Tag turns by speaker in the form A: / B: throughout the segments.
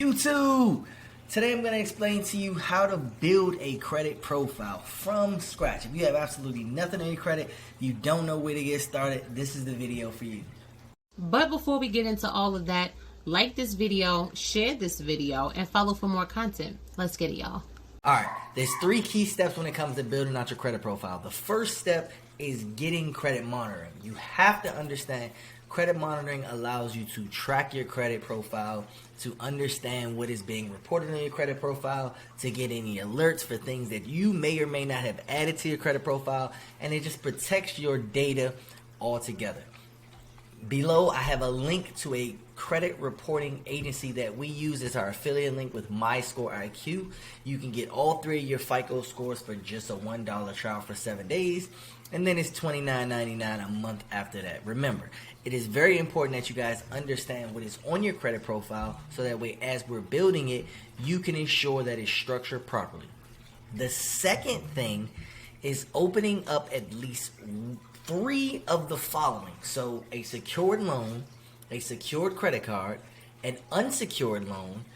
A: YouTube! Today I'm going to explain to you how to build a credit profile from scratch. If you have absolutely nothing on your credit, you don't know where to get started, this is the video for you.
B: But before we get into all of that, like this video, share this video, and follow for more content. Let's get it, y'all.
A: Alright, there's 3 key steps when it comes to building out your credit profile. The first step is getting credit monitoring. You have to understand credit monitoring allows you to track your credit profile, to understand what is being reported on your credit profile, to get any alerts for things that you may or may not have added to your credit profile, and it just protects your data altogether. Below, I have a link to a credit reporting agency that we use as our affiliate link with MyScoreIQ. You can get all 3 of your FICO scores for just a $1 trial for 7 days, and then it's $29.99 a month after that. Remember, it is very important that you guys understand what is on your credit profile, so that way as we're building it, you can ensure that it's structured properly. The second thing is opening up at least 3 of the following. So a secured loan, a secured credit card, an unsecured loan,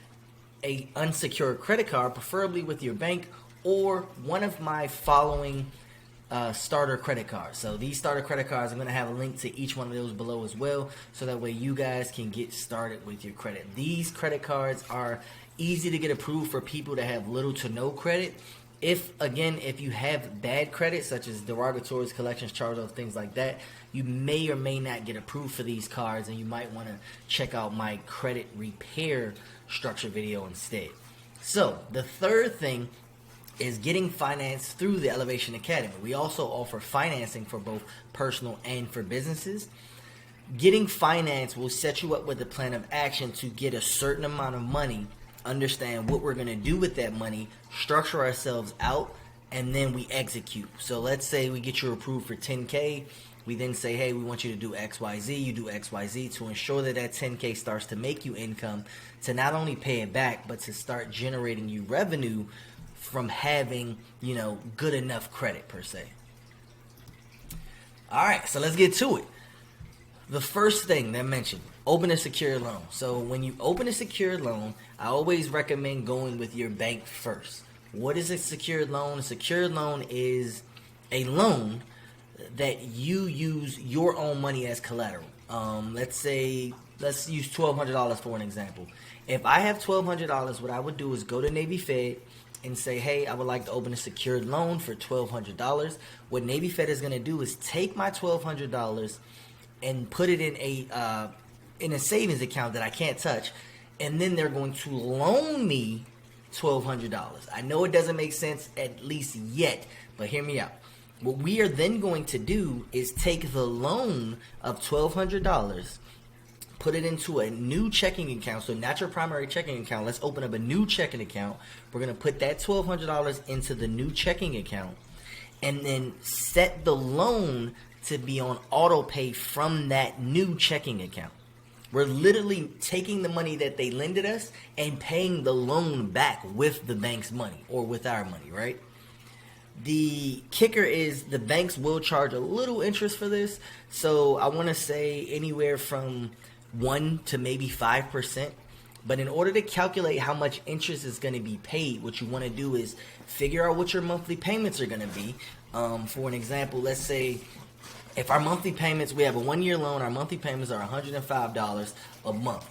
A: a unsecured credit card, preferably with your bank, or one of my following starter credit cards. So these starter credit cards, I'm going to have a link to each one of those below as well, so that way you guys can get started with your credit. These credit cards are easy to get approved for people that have little to no credit. If you have bad credit, such as derogatories, collections, charge-offs, things like that, you may or may not get approved for these cards, and you might want to check out my credit repair structure video instead. So the third thing is getting financed through the Elevation Academy. We also offer financing for both personal and for businesses. Getting finance will set you up with a plan of action to get a certain amount of money, understand what we're going to do with that money, structure ourselves out, and then we execute. So let's say we get you approved for 10K. We then say, hey, we want you to do XYZ. You do XYZ to ensure that that 10K starts to make you income, to not only pay it back, but to start generating you revenue from having, good enough credit per se. All right, so let's get to it. The first thing that I mentioned, open a secured loan. So when you open a secured loan, I always recommend going with your bank first. What is a secured loan? A secured loan is a loan that you use your own money as collateral. Let's use $1,200 for an example. If I have $1,200, what I would do is go to Navy Fed and say, hey, I would like to open a secured loan for $1,200. What Navy Fed is going to do is take my $1,200 and put it in a savings account that I can't touch, and then they're going to loan me $1,200. I know it doesn't make sense, at least yet, but hear me out. What we are then going to do is take the loan of $1,200, put it into a new checking account. So not your primary checking account. Let's open up a new checking account. We're going to put that $1,200 into the new checking account, and then set the loan to be on auto pay from that new checking account. We're literally taking the money that they lended us and paying the loan back with the bank's money, or with our money, right? The kicker is the banks will charge a little interest for this. So I want to say anywhere from 1 to maybe 5%. But in order to calculate how much interest is going to be paid, what you want to do is figure out what your monthly payments are going to be. For an example, let's say if our monthly payments, we have a 1-year loan, our monthly payments are $105 a month.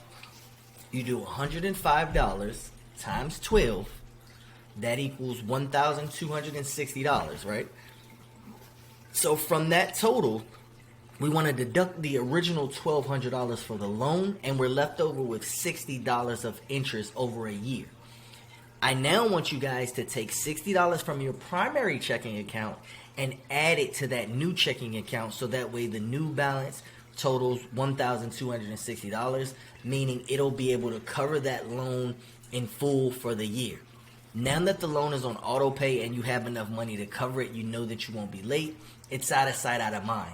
A: You do $105 times 12, that equals $1,260, right? So from that total, we want to deduct the original $1,200 for the loan, and we're left over with $60 of interest over a year. I now want you guys to take $60 from your primary checking account and add it to that new checking account, so that way the new balance totals $1,260, meaning it'll be able to cover that loan in full for the year. Now that the loan is on auto pay and you have enough money to cover it, you know that you won't be late. It's out of sight, out of mind.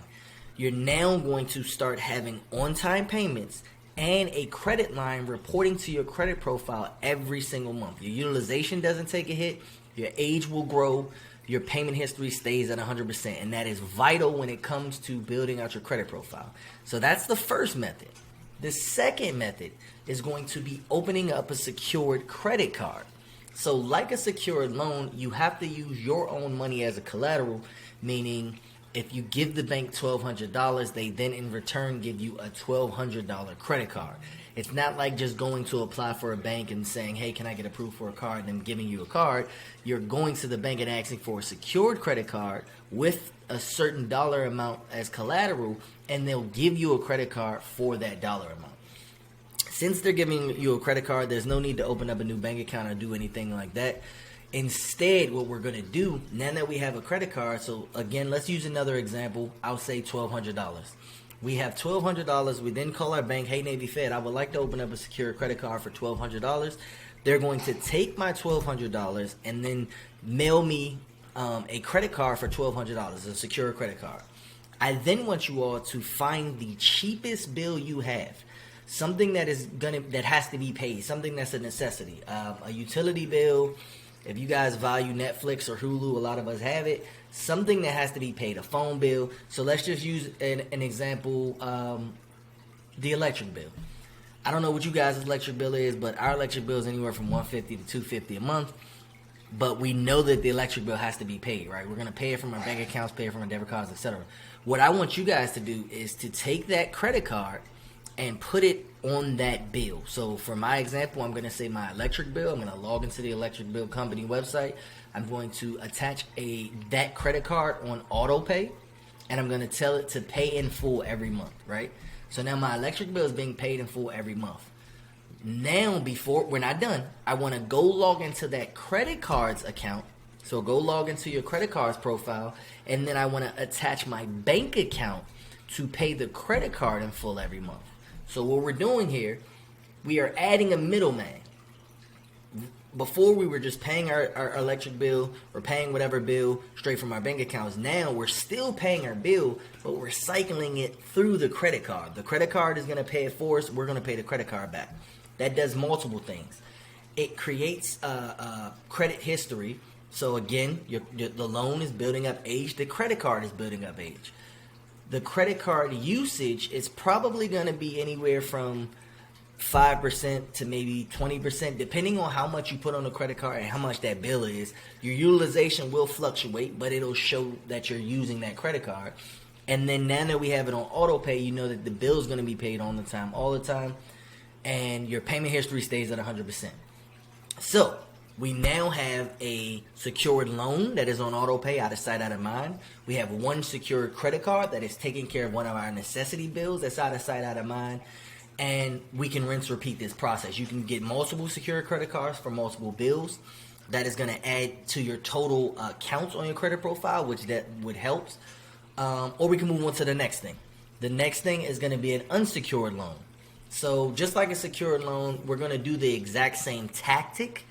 A: You're now going to start having on-time payments and a credit line reporting to your credit profile every single month. Your utilization doesn't take a hit, your age will grow, your payment history stays at 100%, and that is vital when it comes to building out your credit profile. So that's the first method. The second method is going to be opening up a secured credit card. So like a secured loan, you have to use your own money as a collateral, meaning if you give the bank $1,200, they then in return give you a $1,200 credit card. It's not like just going to apply for a bank and saying, hey, can I get approved for a card, and then giving you a card. You're going to the bank and asking for a secured credit card with a certain dollar amount as collateral, and they'll give you a credit card for that dollar amount. Since they're giving you a credit card, there's no need to open up a new bank account or do anything like that. Instead, what we're going to do, now that we have a credit card, so again, let's use another example. I'll say $1,200. We have $1,200. We then call our bank, hey, Navy Fed, I would like to open up a secure credit card for $1,200. They're going to take my $1,200 and then mail me a credit card for $1,200, a secure credit card. I then want you all to find the cheapest bill you have. Something that has to be paid, something that's a necessity, a utility bill. If you guys value Netflix or Hulu, a lot of us have it. Something that has to be paid, a phone bill. So let's just use an example, the electric bill. I don't know what you guys' electric bill is, but our electric bill is anywhere from $150 to $250 a month. But we know that the electric bill has to be paid, right? We're going to pay it from our bank accounts, pay it from our debit cards, etc. What I want you guys to do is to take that credit card and put it on that bill. So for my example, I'm going to say my electric bill. I'm going to log into the electric bill company website. I'm going to attach that credit card on auto pay, and I'm going to tell it to pay in full every month, right? So now my electric bill is being paid in full every month. Now, before we're not done, I want to go log into that credit card's account. So go log into your credit card's profile, and then I want to attach my bank account to pay the credit card in full every month. So what we're doing here, we are adding a middleman. Before we were just paying our electric bill or paying whatever bill straight from our bank accounts. Now we're still paying our bill, but we're cycling it through the credit card. The credit card is going to pay it for us. We're going to pay the credit card back. That does multiple things. It creates credit history. So again, the loan is building up age. The credit card is building up age. The credit card usage is probably going to be anywhere from 5% to maybe 20%, depending on how much you put on the credit card and how much that bill is. Your utilization will fluctuate, but it'll show that you're using that credit card. And then now that we have it on auto pay, you know that the bill is going to be paid on the time, all the time, and your payment history stays at 100%. So we now have a secured loan that is on auto pay, out of sight, out of mind. We have one secured credit card that is taking care of one of our necessity bills that's out of sight, out of mind. And we can rinse, repeat this process. You can get multiple secured credit cards for multiple bills. That is going to add to your total counts on your credit profile, which that would help. Or we can move on to the next thing. The next thing is going to be an unsecured loan. So just like a secured loan, we're going to do the exact same tactic.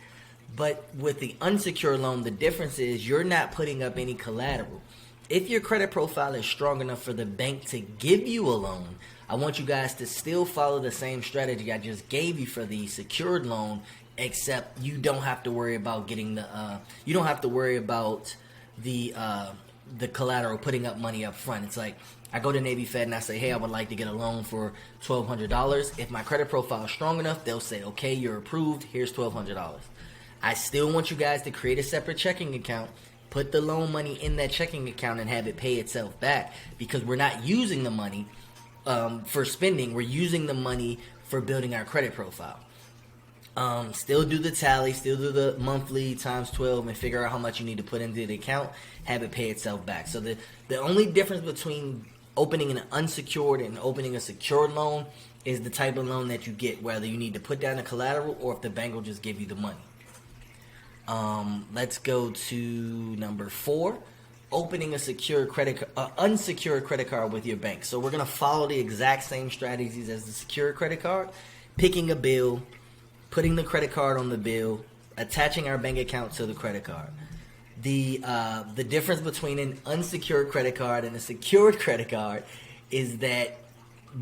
A: But with the unsecured loan, the difference is you're not putting up any collateral. If your credit profile is strong enough for the bank to give you a loan, I want you guys to still follow the same strategy I just gave you for the secured loan, except you don't have to worry about getting the collateral, putting up money up front. It's like I go to Navy Fed and I say, hey, I would like to get a loan for $1,200. If my credit profile is strong enough, they'll say, okay, you're approved. Here's $1,200. I still want you guys to create a separate checking account, put the loan money in that checking account, and have it pay itself back, because we're not using the money for spending. We're using the money for building our credit profile. Still do the tally, still do the monthly times 12 and figure out how much you need to put into the account, have it pay itself back. So the only difference between opening an unsecured and opening a secured loan is the type of loan that you get, whether you need to put down the collateral or if the bank will just give you the money. Let's go to number 4. Opening a unsecured credit card with your bank. So we're going to follow the exact same strategies as the secured credit card. Picking a bill, putting the credit card on the bill, attaching our bank account to the credit card. The difference between an unsecured credit card and a secured credit card is that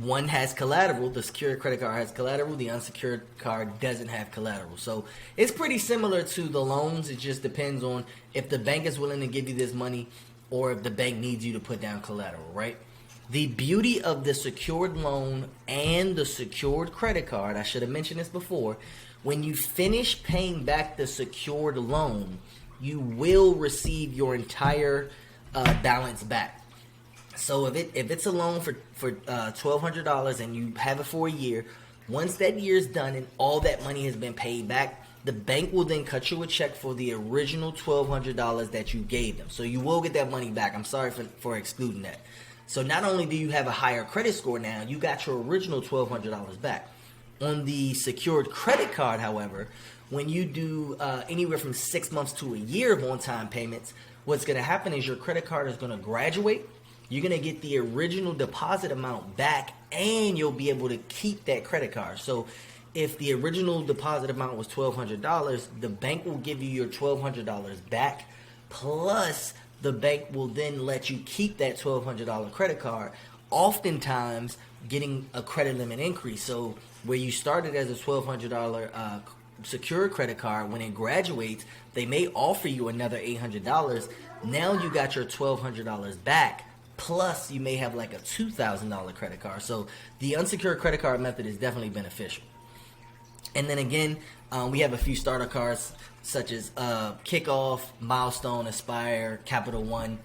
A: one has collateral. The secured credit card has collateral. The unsecured card doesn't have collateral. So it's pretty similar to the loans. It just depends on if the bank is willing to give you this money or if the bank needs you to put down collateral, right? The beauty of the secured loan and the secured credit card, I should have mentioned this before, when you finish paying back the secured loan, you will receive your entire balance back. So if it's a loan for $1,200 and you have it for a year, once that year is done and all that money has been paid back, the bank will then cut you a check for the original $1,200 that you gave them. So you will get that money back. I'm sorry for excluding that. So not only do you have a higher credit score now, you got your original $1,200 back. On the secured credit card, however, when you do anywhere from 6 months to a year of on-time payments, what's going to happen is your credit card is going to graduate. You're going to get the original deposit amount back, and you'll be able to keep that credit card. So if the original deposit amount was $1,200, the bank will give you your $1,200 back, plus the bank will then let you keep that $1,200 credit card, oftentimes getting a credit limit increase. So where you started as a $1,200 secured credit card, when it graduates, they may offer you another $800. Now you got your $1,200 back, plus you may have like a $2,000 credit card. So the unsecured credit card method is definitely beneficial. And then again, we have a few starter cards such as Kickoff, Milestone, Aspire, Capital One.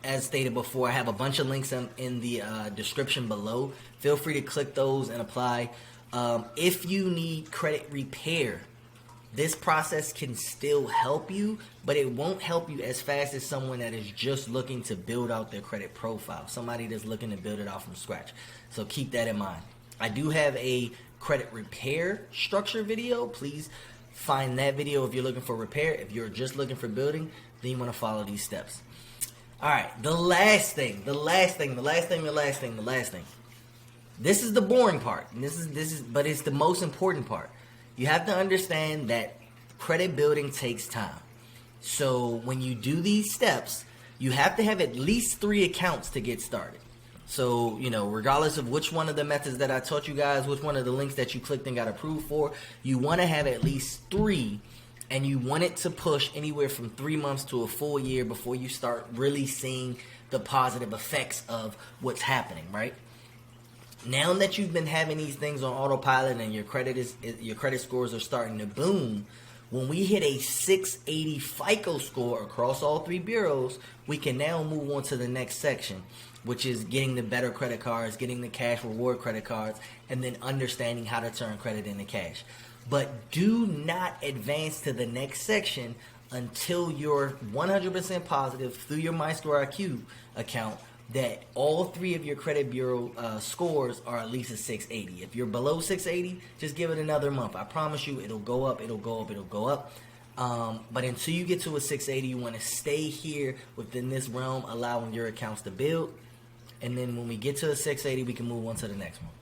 A: As stated before, I have a bunch of links in the description below. Feel free to click those and apply. If you need credit repair, this process can still help you, but it won't help you as fast as someone that is just looking to build out their credit profile, somebody that's looking to build it out from scratch. So keep that in mind. I do have a credit repair structure video. Please find that video if you're looking for repair. If you're just looking for building, then you want to follow these steps. All right, the last thing. This is the boring part. And this is but it's the most important part. You have to understand that credit building takes time. So when you do these steps, you have to have at least 3 accounts to get started. So, regardless of which one of the methods that I taught you guys, which one of the links that you clicked and got approved for, you want to have at least 3, and you want it to push anywhere from 3 months to a full year before you start really seeing the positive effects of what's happening, right? Now that you've been having these things on autopilot and your credit scores are starting to boom, when we hit a 680 FICO score across all 3 bureaus, we can now move on to the next section, which is getting the better credit cards, getting the cash reward credit cards, and then understanding how to turn credit into cash. But do not advance to the next section until you're 100% positive through your MyScoreIQ account that all 3 of your credit bureau scores are at least a 680. If you're below 680, just give it another month. I promise you it'll go up, it'll go up, it'll go up. But until you get to a 680, you want to stay here within this realm, allowing your accounts to build. And then when we get to a 680, we can move on to the next one.